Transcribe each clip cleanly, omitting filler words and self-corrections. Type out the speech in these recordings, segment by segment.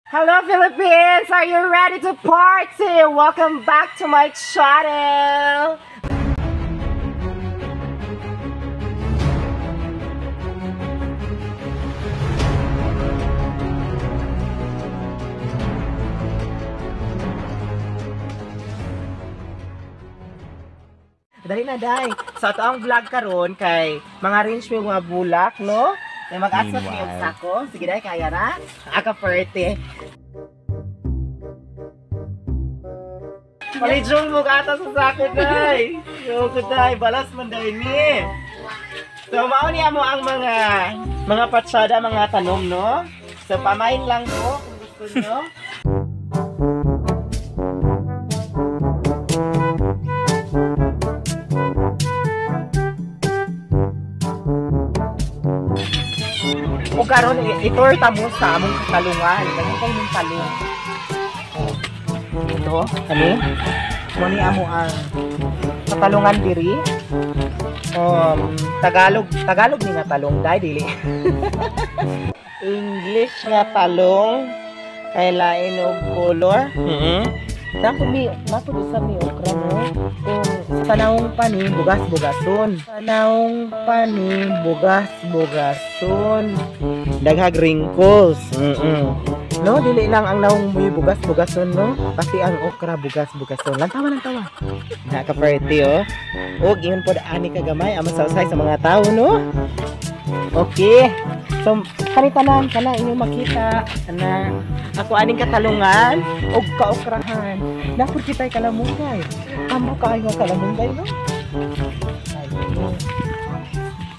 Hello Philippines! Are you ready to party? Welcome back to my channel! Dali na, day. So, ito ang vlog karon kay mga range may mga bulak, no? May mag-asot may og sako. Sige, day, kaya na? Aka perte. Palidyong mo ka ata sa sako, day. Yo, day, balas man, day, ni. So, mauniya mo ang mga patsada, mga tanom, no? So, pamain lang po kung gusto nyo. O karon ito tamo sa among talungan. Ganyan kay mong talong. Ito, kani. Muni amo ang talungan diri. Tagalog ni nga talong dai dili. English nga talong kay lain og color. Napo sa mi okra mo. Kung sa panahong pani bugas-bugason. Panahong pani bugas-bugason. Daghag wrinkles. No, dili lang ang naong muy bugas-bugason, no? Pati ang okra bugas-bugason. Lantawa. Naka-party, oh. Og ingon pod ani kagamay ang masausay sa mga tao, no? Okay. So, kanitanan kana inyong makita na ako aning katalungan og kaokrahan. Napod kitay kalamungay. Kambo kaayo nga kalamungay, no?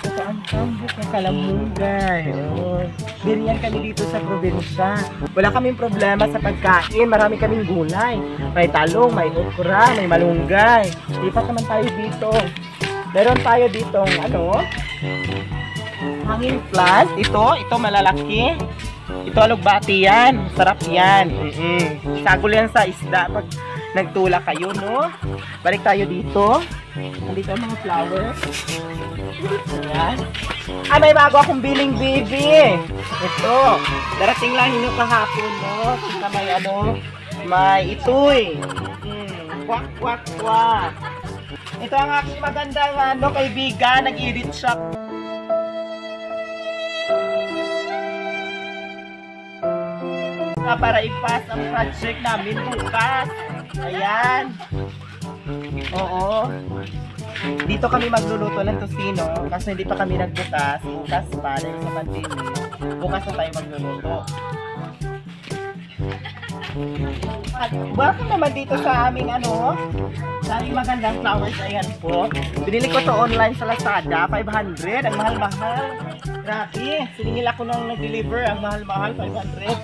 Ito ang kambo ka kalamungay. Oh. Biriyan kami dito sa probinsya. Wala kaming problema sa pagkain. Marami kaming gulay. May talong, may okra, may malunggay. Lipat naman tayo dito. Meron tayo ditong hanging plant. Ito malalaki. Ito alugbati yan. Sarap yan. Sagol yan sa isda pag nagtula kayo, no? Balik tayo dito. Nandito ang mga flowers. Ayan. Ay, may bago akong biling baby. Ito. Darating lang yun kahapon, no? Kita may itoy. Kwak. Ito ang aking magandang kaibigan. Nag-edit siya. Para ipas ang project namin bukas. Ayan. Oo. Dito kami magluluto ng tosino kasi hindi pa kami nagbukas. Bukas pa dahil sa pandemic. Bukas na tayo magluluto. Welcome naman dito sa aming sa aming magandang flowers. Ayan po. Binili ko to online sa Lazada. 500. Ang mahal-mahal. Grabe. Siningil ako nang nag-deliver. Ang mahal-mahal. 500.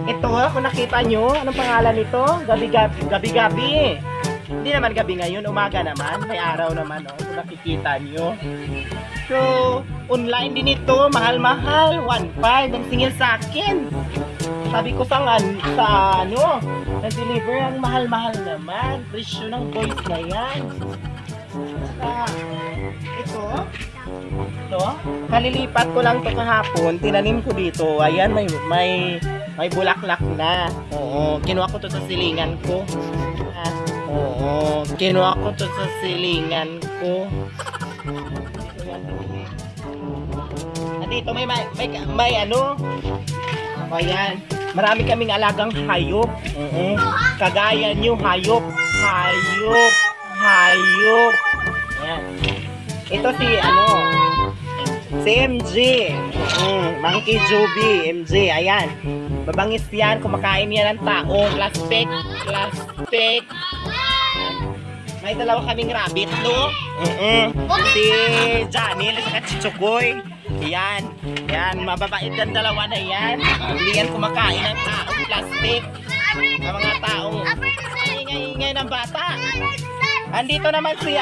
Ito, kung nakita nyo, anong pangalan nito? Gabi-gabi. Hindi naman gabi ngayon, umaga naman. May araw naman, kung nakikita nyo. So, online din ito, mahal-mahal. 1.5 ang singil sa akin. Sabi ko nag-deliver ang mahal-mahal naman. Presyo ng boys na yan. Ito, kalilipat ko lang to kahapon. Tinanim ko dito. Ayan, may bulaklak na. Oo, kinuha ko to sa silingan ko. At dito may ayan. Marami kaming alagang hayop. Kagaya nyo, hayop. Ayan. Ito si MJ. Monkey Joby, MJ. Ayan. Mabangis yan. Kumakain yan ng tao. Plastic. May dalawa kaming rabbit, no? Si Janil at si Chukoy. Yan. Mababait ang dalawa na yan. Hindi yan kumakain ng tao. Plastic. Ang mga taong ingay ng bata. Andito naman si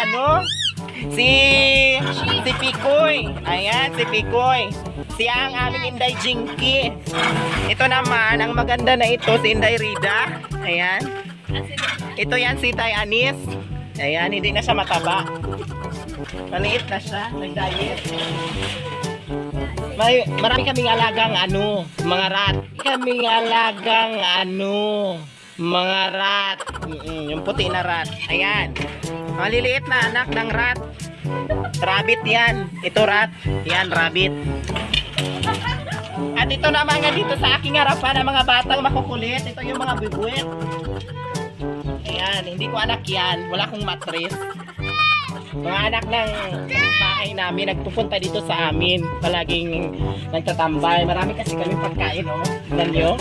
Pikoy. Ayan, si Pikoy. Siya ang aming Inday Jinky. Ito naman, ang maganda na ito, si Inday Rida. Ayan. Ito yan, si Tay Anis. Ayan, hindi na siya mataba. Maliit na siya, nag-diet. Marami kaming alagang mga rat. Kaming alagang mga rat. Yung puti na rat. Ayan. Maliliit na anak ng rat. Rabbit yan. Ito rat. Yan, rabbit. At ito naman nga dito sa aking harapan ang mga batang makukulit. Ito yung mga bibwit. Ayan, hindi ko anak yan. Wala akong matris. Mga anak ng bahay namin, nagpupunta dito sa amin. Palaging nagtatambay. Marami kasi kami pagkain, no? Tignan nyo.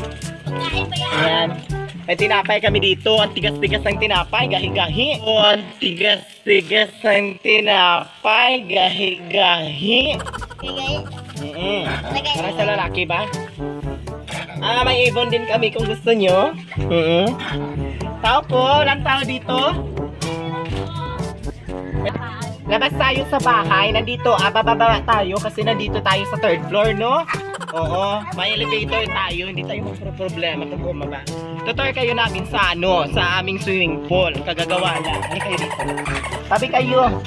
Ayan. May tinapay kami dito. Ang tigas-tigas ng tinapay. Gahi-gahi. Ang tigas-tigas ng tinapay. Gahi-gahi. Para sa lalaki ba? May ibon din kami kung gusto nyo. Tao po. Walang tao dito. Labas tayo sa bahay. Nandito, bababa tayo kasi nandito tayo sa 3rd floor, no? Oo, may elevator tayo. Hindi tayo magpro-problema kung bumaba. Tutor kayo namin sa sa aming swimming pool. Kagagawa lang. Ano kayo dito? Tabi kayo.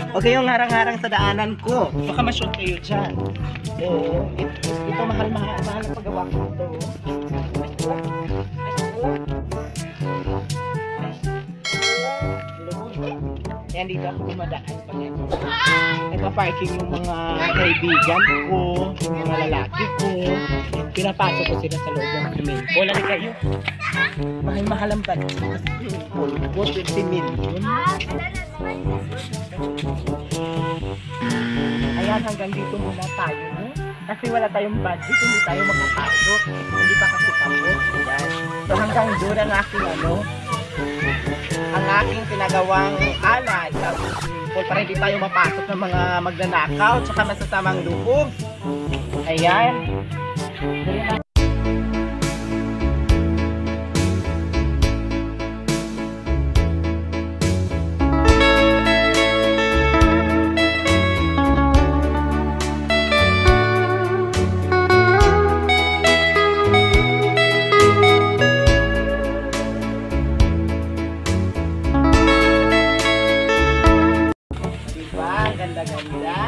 Huwag kayong harang-harang sa daanan ko. Baka ma-shoot kayo dyan. Oo, ito mahal-mahal ang paggawa ko ito. Yan dito ako dumadaan pag nagpa-parking yung mga kaibigan ko, yung mga lalaki ko. Pinapasok ko sila sa loob ng swimming pool. Ano kayo? Mahal-mahal ang budget sa swimming pool. 20 million. Ayan, hanggang dito muna tayo. Kasi wala tayong budget, hindi tayo magpapasok. Hindi pa kasi tapos. Ayan. So hanggang doon ang aking ang aking pinagawang alad sa swimming pool para hindi tayo mapasok ng mga magnanakaw tsaka masasamang loob. Ayan. Ganda-ganda.